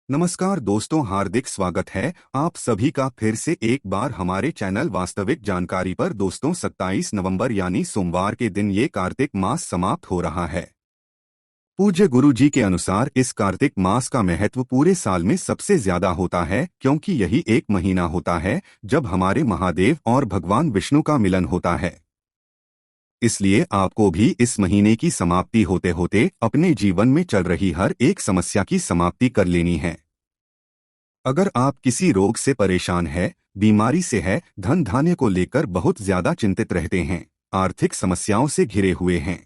नमस्कार दोस्तों, हार्दिक स्वागत है आप सभी का फिर से एक बार हमारे चैनल वास्तविक जानकारी पर। दोस्तों, 27 नवंबर यानी सोमवार के दिन ये कार्तिक मास समाप्त हो रहा है। पूज्य गुरु जी के अनुसार इस कार्तिक मास का महत्व पूरे साल में सबसे ज्यादा होता है, क्योंकि यही एक महीना होता है जब हमारे महादेव और भगवान विष्णु का मिलन होता है। इसलिए आपको भी इस महीने की समाप्ति होते होते अपने जीवन में चल रही हर एक समस्या की समाप्ति कर लेनी है। अगर आप किसी रोग से परेशान है, बीमारी से है, धन धान्य को लेकर बहुत ज्यादा चिंतित रहते हैं, आर्थिक समस्याओं से घिरे हुए हैं,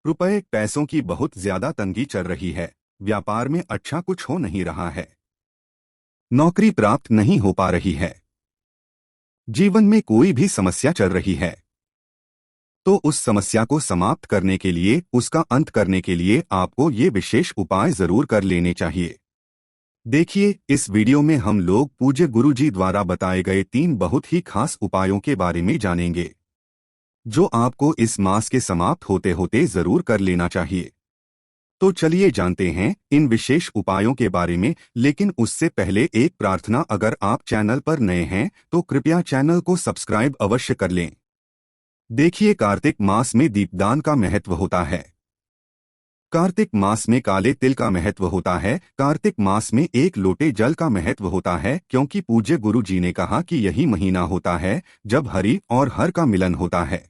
रुपए पैसों की बहुत ज्यादा तंगी चल रही है, व्यापार में अच्छा कुछ हो नहीं रहा है, नौकरी प्राप्त नहीं हो पा रही है, जीवन में कोई भी समस्या चल रही है, तो उस समस्या को समाप्त करने के लिए, उसका अंत करने के लिए आपको ये विशेष उपाय जरूर कर लेने चाहिए। देखिए, इस वीडियो में हम लोग पूज्य गुरु जी द्वारा बताए गए 3 बहुत ही खास उपायों के बारे में जानेंगे, जो आपको इस मास के समाप्त होते होते जरूर कर लेना चाहिए। तो चलिए जानते हैं इन विशेष उपायों के बारे में, लेकिन उससे पहले एक प्रार्थना, अगर आप चैनल पर नए हैं तो कृपया चैनल को सब्सक्राइब अवश्य कर लें। देखिए, कार्तिक मास में दीपदान का महत्व होता है। कार्तिक मास में काले तिल का महत्व होता है। कार्तिक मास में एक लोटे जल का महत्व होता है, क्योंकि पूज्य गुरु जी ने कहा कि यही महीना होता है जब हरि और हर का मिलन होता है।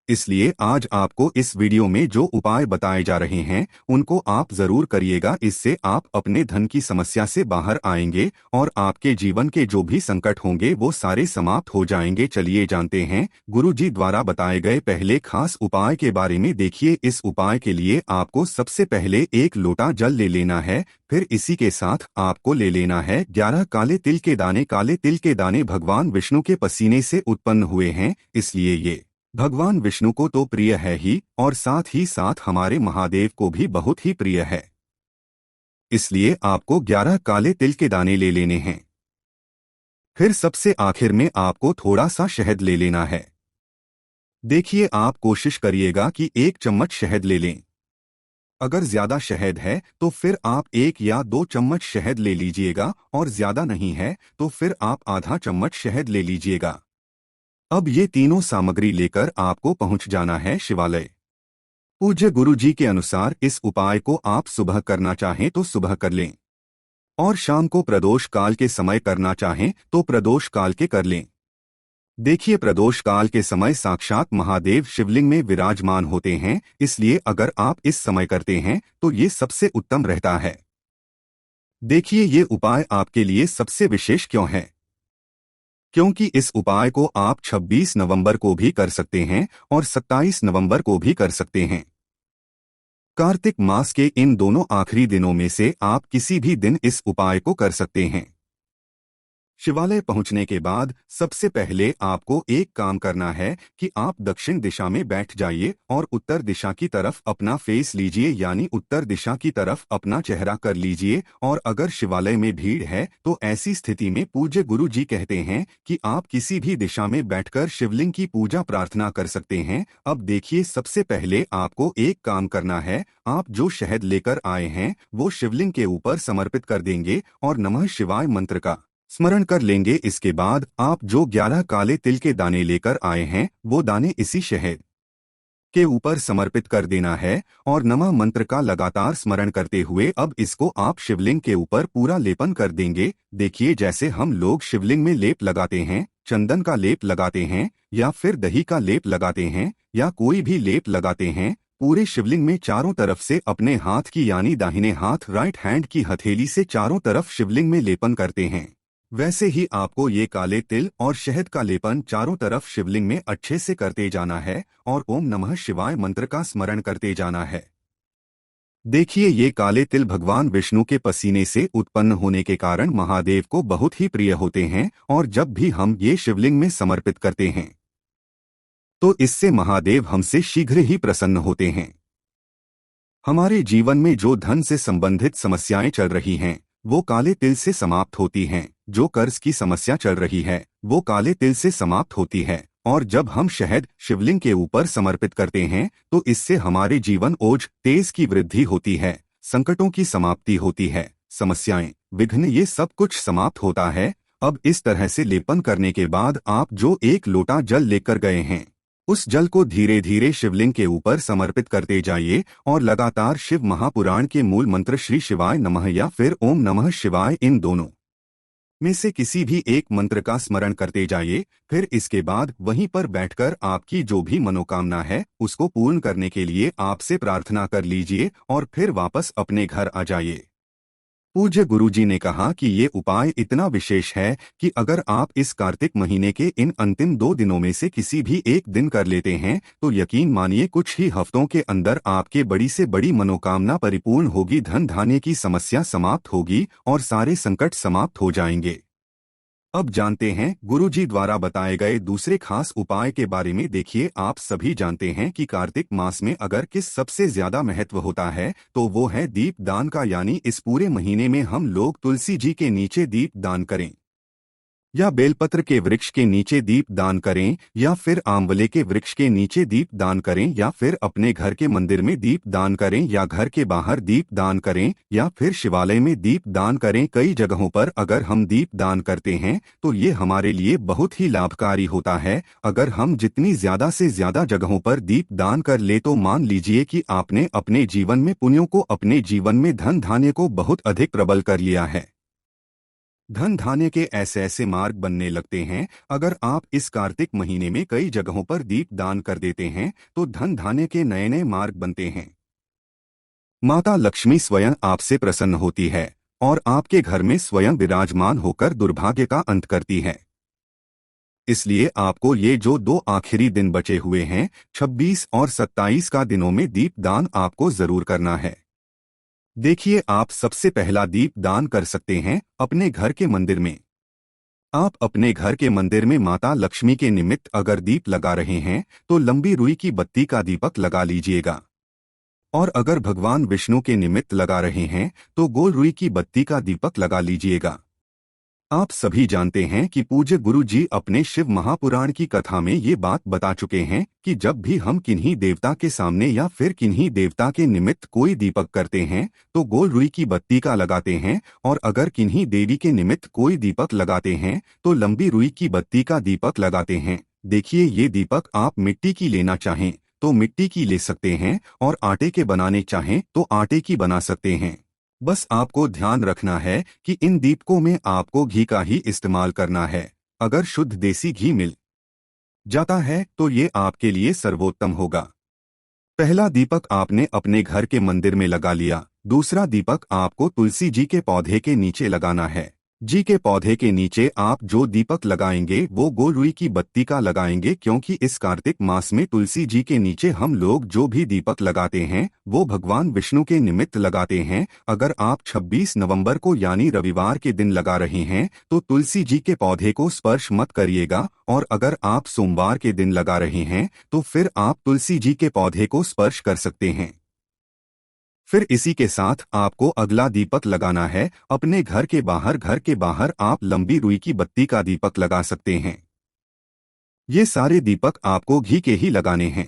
इसलिए आज आपको इस वीडियो में जो उपाय बताए जा रहे हैं उनको आप जरूर करिएगा। इससे आप अपने धन की समस्या से बाहर आएंगे और आपके जीवन के जो भी संकट होंगे वो सारे समाप्त हो जाएंगे। चलिए जानते हैं गुरु जी द्वारा बताए गए पहले खास उपाय के बारे में। देखिए, इस उपाय के लिए आपको सबसे पहले एक लोटा जल ले लेना है। फिर इसी के साथ आपको ले लेना है 11 काले तिल के दाने। काले तिल के दाने भगवान विष्णु के पसीने से उत्पन्न हुए हैं, इसलिए ये भगवान विष्णु को तो प्रिय है ही, और साथ ही साथ हमारे महादेव को भी बहुत ही प्रिय है। इसलिए आपको 11 काले तिल के दाने ले लेने हैं। फिर सबसे आखिर में आपको थोड़ा सा शहद ले लेना है। देखिए, आप कोशिश करिएगा कि 1 चम्मच शहद ले लें। अगर ज्यादा शहद है तो फिर आप 1 या 2 चम्मच शहद ले लीजिएगा, और ज्यादा नहीं है तो फिर आप आधा चम्मच शहद ले लीजिएगा। अब ये तीनों सामग्री लेकर आपको पहुंच जाना है शिवालय। पूज्य गुरु जी के अनुसार इस उपाय को आप सुबह करना चाहें तो सुबह कर लें, और शाम को प्रदोष काल के समय करना चाहें तो प्रदोष काल के कर लें। देखिए, प्रदोष काल के समय साक्षात महादेव शिवलिंग में विराजमान होते हैं, इसलिए अगर आप इस समय करते हैं तो ये सबसे उत्तम रहता है। देखिए, ये उपाय आपके लिए सबसे विशेष क्यों है, क्योंकि इस उपाय को आप 26 नवंबर को भी कर सकते हैं और 27 नवंबर को भी कर सकते हैं। कार्तिक मास के इन दोनों आखिरी दिनों में से आप किसी भी दिन इस उपाय को कर सकते हैं। शिवालय पहुंचने के बाद सबसे पहले आपको एक काम करना है कि आप दक्षिण दिशा में बैठ जाइए और उत्तर दिशा की तरफ अपना फेस लीजिए, यानी उत्तर दिशा की तरफ अपना चेहरा कर लीजिए। और अगर शिवालय में भीड़ है तो ऐसी स्थिति में पूज्य गुरु जी कहते हैं कि आप किसी भी दिशा में बैठकर शिवलिंग की पूजा प्रार्थना कर सकते हैं। अब देखिए, सबसे पहले आपको एक काम करना है। आप जो शहद लेकर आए हैं वो शिवलिंग के ऊपर समर्पित कर देंगे और नमः शिवाय मंत्र का स्मरण कर लेंगे। इसके बाद आप जो 11 काले तिल के दाने लेकर आए हैं वो दाने इसी शहद के ऊपर समर्पित कर देना है, और नमः मंत्र का लगातार स्मरण करते हुए अब इसको आप शिवलिंग के ऊपर पूरा लेपन कर देंगे। देखिए, जैसे हम लोग शिवलिंग में लेप लगाते हैं, चंदन का लेप लगाते हैं या फिर दही का लेप लगाते हैं या कोई भी लेप लगाते हैं, पूरे शिवलिंग में चारों तरफ से अपने हाथ की यानी दाहिने हाथ राइट हैंड की हथेली से चारों तरफ शिवलिंग में लेपन करते हैं, वैसे ही आपको ये काले तिल और शहद का लेपन चारों तरफ शिवलिंग में अच्छे से करते जाना है और ओम नमः शिवाय मंत्र का स्मरण करते जाना है। देखिए, ये काले तिल भगवान विष्णु के पसीने से उत्पन्न होने के कारण महादेव को बहुत ही प्रिय होते हैं, और जब भी हम ये शिवलिंग में समर्पित करते हैं तो इससे महादेव हमसे शीघ्र ही प्रसन्न होते हैं। हमारे जीवन में जो धन से संबंधित समस्याएं चल रही हैं वो काले तिल से समाप्त होती हैं। जो कर्ज की समस्या चल रही है वो काले तिल से समाप्त होती है, और जब हम शहद शिवलिंग के ऊपर समर्पित करते हैं तो इससे हमारे जीवन ओज तेज की वृद्धि होती है। संकटों की समाप्ति होती है, समस्याएं, विघ्न ये सब कुछ समाप्त होता है। अब इस तरह से लेपन करने के बाद आप जो एक लोटा जल लेकर गए हैं, उस जल को धीरे धीरे शिवलिंग के ऊपर समर्पित करते जाइए और लगातार शिव महापुराण के मूल मंत्र श्री शिवाय नमः या फिर ओम नमः शिवाय, इन दोनों में से किसी भी एक मंत्र का स्मरण करते जाइए। फिर इसके बाद वहीं पर बैठकर आपकी जो भी मनोकामना है उसको पूर्ण करने के लिए आपसे प्रार्थना कर लीजिए और फिर वापस अपने घर आ जाइए। पूज्य गुरुजी ने कहा कि ये उपाय इतना विशेष है कि अगर आप इस कार्तिक महीने के इन अंतिम 2 दिनों में से किसी भी एक दिन कर लेते हैं तो यकीन मानिए कुछ ही हफ्तों के अंदर आपके बड़ी से बड़ी मनोकामना परिपूर्ण होगी, धन धान्य की समस्या समाप्त होगी और सारे संकट समाप्त हो जाएंगे। अब जानते हैं गुरुजी द्वारा बताए गए दूसरे खास उपाय के बारे में। देखिए, आप सभी जानते हैं कि कार्तिक मास में अगर किस सबसे ज्यादा महत्व होता है तो वो है दीप दान का, यानी इस पूरे महीने में हम लोग तुलसी जी के नीचे दीप दान करें या बेलपत्र के वृक्ष के नीचे दीप दान करें या फिर आंवले के वृक्ष के नीचे दीप दान करें या फिर अपने घर के मंदिर में दीप दान करें या घर के बाहर दीप दान करें या फिर शिवालय में दीप दान करें। कई जगहों पर अगर हम दीप दान करते हैं तो ये हमारे लिए बहुत ही लाभकारी होता है। अगर हम जितनी ज्यादा से ज्यादा जगहों पर दीप दान कर ले तो मान लीजिए कि आपने अपने जीवन में पुण्यों को, अपने जीवन में धन धान्य को बहुत अधिक प्रबल कर लिया है। धन धान्य के ऐसे ऐसे मार्ग बनने लगते हैं। अगर आप इस कार्तिक महीने में कई जगहों पर दीप दान कर देते हैं तो धन धान्य के नए नए मार्ग बनते हैं। माता लक्ष्मी स्वयं आपसे प्रसन्न होती है और आपके घर में स्वयं विराजमान होकर दुर्भाग्य का अंत करती है। इसलिए आपको ये जो 2 आखिरी दिन बचे हुए हैं, 26 और 27 का दिनों में दीप दान आपको जरूर करना है। देखिए, आप सबसे पहला दीप दान कर सकते हैं अपने घर के मंदिर में। आप अपने घर के मंदिर में माता लक्ष्मी के निमित्त अगर दीप लगा रहे हैं तो लंबी रुई की बत्ती का दीपक लगा लीजिएगा, और अगर भगवान विष्णु के निमित्त लगा रहे हैं तो गोल रुई की बत्ती का दीपक लगा लीजिएगा। आप सभी जानते हैं कि पूज्य गुरु जी अपने शिव महापुराण की कथा में ये बात बता चुके हैं कि जब भी हम किन्हीं देवता के सामने या फिर किन्हीं देवता के निमित्त कोई दीपक करते हैं तो गोल रुई की बत्ती का लगाते हैं, और अगर किन्हीं देवी के निमित्त कोई दीपक लगाते हैं तो लंबी रुई की बत्ती का दीपक लगाते हैं। देखिए, ये दीपक आप मिट्टी की लेना चाहें तो मिट्टी की ले सकते हैं और आटे के बनाने चाहें तो आटे की बना सकते हैं। बस आपको ध्यान रखना है कि इन दीपकों में आपको घी का ही इस्तेमाल करना है। अगर शुद्ध देसी घी मिल जाता है तो ये आपके लिए सर्वोत्तम होगा। पहला दीपक आपने अपने घर के मंदिर में लगा लिया। दूसरा दीपक आपको तुलसी जी के पौधे के नीचे लगाना है। जी के पौधे के नीचे आप जो दीपक लगाएंगे वो गोल रुई की बत्ती का लगाएंगे, क्योंकि इस कार्तिक मास में तुलसी जी के नीचे हम लोग जो भी दीपक लगाते हैं वो भगवान विष्णु के निमित्त लगाते हैं। अगर आप 26 नवंबर को यानी रविवार के दिन लगा रहे हैं तो तुलसी जी के पौधे को स्पर्श मत करिएगा, और अगर आप सोमवार के दिन लगा रहे हैं तो फिर आप तुलसी जी के पौधे को स्पर्श कर सकते हैं। फिर इसी के साथ आपको अगला दीपक लगाना है अपने घर के बाहर। घर के बाहर आप लंबी रुई की बत्ती का दीपक लगा सकते हैं। ये सारे दीपक आपको घी के ही लगाने हैं।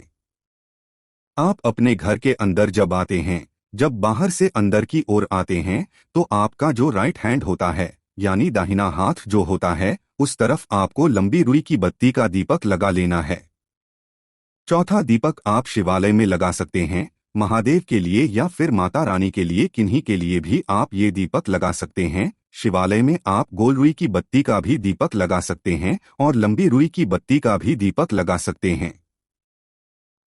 आप अपने घर के अंदर जब आते हैं, जब बाहर से अंदर की ओर आते हैं तो आपका जो राइट हैंड होता है यानी दाहिना हाथ जो होता है उस तरफ आपको लंबी रुई की बत्ती का दीपक लगा लेना है। चौथा दीपक आप शिवालय में लगा सकते हैं। महादेव के लिए या फिर माता रानी के लिए, किन्हीं के लिए भी आप ये दीपक लगा सकते हैं। शिवालय में आप गोल रुई की बत्ती का भी दीपक लगा सकते हैं और लंबी रुई की बत्ती का भी दीपक लगा सकते हैं।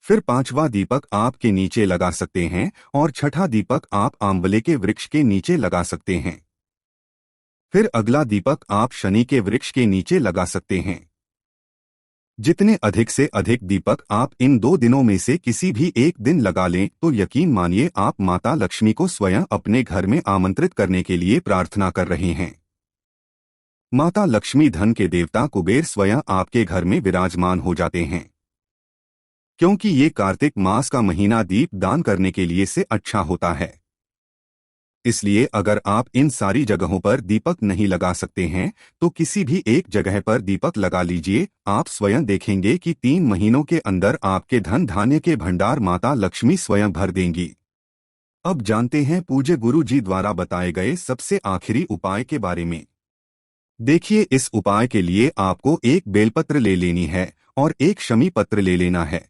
फिर 5वां दीपक आपके नीचे लगा सकते हैं और 6ठा दीपक आप आंवले के वृक्ष के नीचे लगा सकते हैं। फिर अगला दीपक आप शनि के वृक्ष के नीचे लगा सकते हैं। जितने अधिक से अधिक दीपक आप इन 2 दिनों में से किसी भी एक दिन लगा लें तो यकीन मानिए आप माता लक्ष्मी को स्वयं अपने घर में आमंत्रित करने के लिए प्रार्थना कर रहे हैं। माता लक्ष्मी धन के देवता कुबेर स्वयं आपके घर में विराजमान हो जाते हैं, क्योंकि ये कार्तिक मास का महीना दीप दान करने के लिए से अच्छा होता है। इसलिए अगर आप इन सारी जगहों पर दीपक नहीं लगा सकते हैं तो किसी भी एक जगह पर दीपक लगा लीजिए। आप स्वयं देखेंगे कि 3 महीनों के अंदर आपके धन धान्य के भंडार माता लक्ष्मी स्वयं भर देंगी। अब जानते हैं पूज्य गुरु जी द्वारा बताए गए सबसे आखिरी उपाय के बारे में। देखिए, इस उपाय के लिए आपको एक बेलपत्र ले लेनी है और एक शमी पत्र ले लेना है।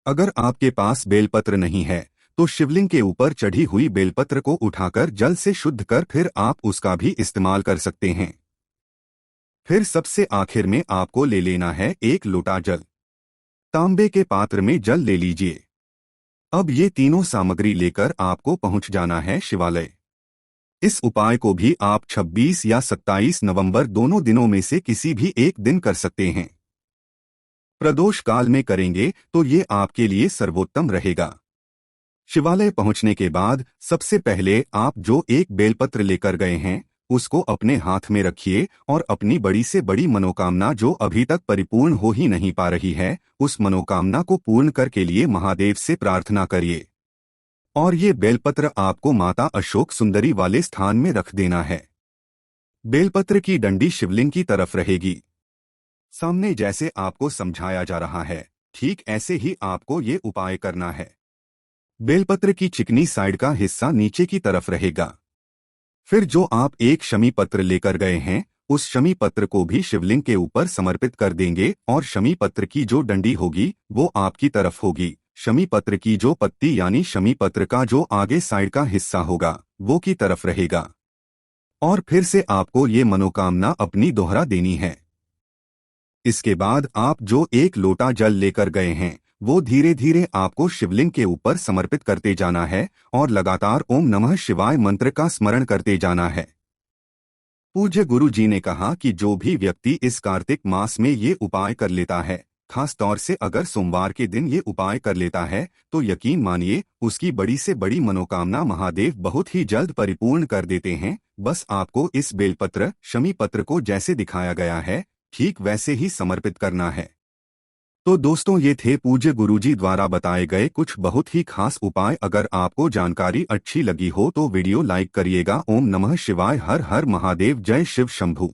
अगर आपके पास बेलपत्र नहीं है तो शिवलिंग के ऊपर चढ़ी हुई बेलपत्र को उठाकर जल से शुद्ध कर फिर आप उसका भी इस्तेमाल कर सकते हैं। फिर सबसे आखिर में आपको ले लेना है एक लोटा जल। तांबे के पात्र में जल ले लीजिए। अब ये तीनों सामग्री लेकर आपको पहुंच जाना है शिवालय। इस उपाय को भी आप 26 या 27 नवंबर दोनों दिनों में से किसी भी एक दिन कर सकते हैं। प्रदोष काल में करेंगे तो ये आपके लिए सर्वोत्तम रहेगा। शिवालय पहुंचने के बाद सबसे पहले आप जो एक बेलपत्र लेकर गए हैं उसको अपने हाथ में रखिए और अपनी बड़ी से बड़ी मनोकामना जो अभी तक परिपूर्ण हो ही नहीं पा रही है उस मनोकामना को पूर्ण करके लिए महादेव से प्रार्थना करिए। और ये बेलपत्र आपको माता अशोक सुंदरी वाले स्थान में रख देना है। बेलपत्र की डंडी शिवलिंग की तरफ रहेगी। सामने जैसे आपको समझाया जा रहा है ठीक ऐसे ही आपको ये उपाय करना है। बेलपत्र की चिकनी साइड का हिस्सा नीचे की तरफ रहेगा। फिर जो आप एक शमी पत्र लेकर गए हैं उस शमी पत्र को भी शिवलिंग के ऊपर समर्पित कर देंगे और शमी पत्र की जो डंडी होगी वो आपकी तरफ होगी। शमी पत्र की जो पत्ती यानी शमी पत्र का जो आगे साइड का हिस्सा होगा वो की तरफ रहेगा। और फिर से आपको ये मनोकामना अपनी दोहरा देनी है। इसके बाद आप जो एक लोटा जल लेकर गए हैं वो धीरे धीरे आपको शिवलिंग के ऊपर समर्पित करते जाना है और लगातार ओम नमः शिवाय मंत्र का स्मरण करते जाना है। पूज्य गुरु जी ने कहा कि जो भी व्यक्ति इस कार्तिक मास में ये उपाय कर लेता है, खास तौर से अगर सोमवार के दिन ये उपाय कर लेता है तो यकीन मानिए उसकी बड़ी से बड़ी मनोकामना महादेव बहुत ही जल्द परिपूर्ण कर देते हैं। बस आपको इस बेलपत्र शमी पत्र को जैसे दिखाया गया है ठीक वैसे ही समर्पित करना है। तो दोस्तों, ये थे पूज्य गुरुजी द्वारा बताए गए कुछ बहुत ही खास उपाय। अगर आपको जानकारी अच्छी लगी हो तो वीडियो लाइक करिएगा। ओम नमः शिवाय। हर हर महादेव। जय शिव शंभू।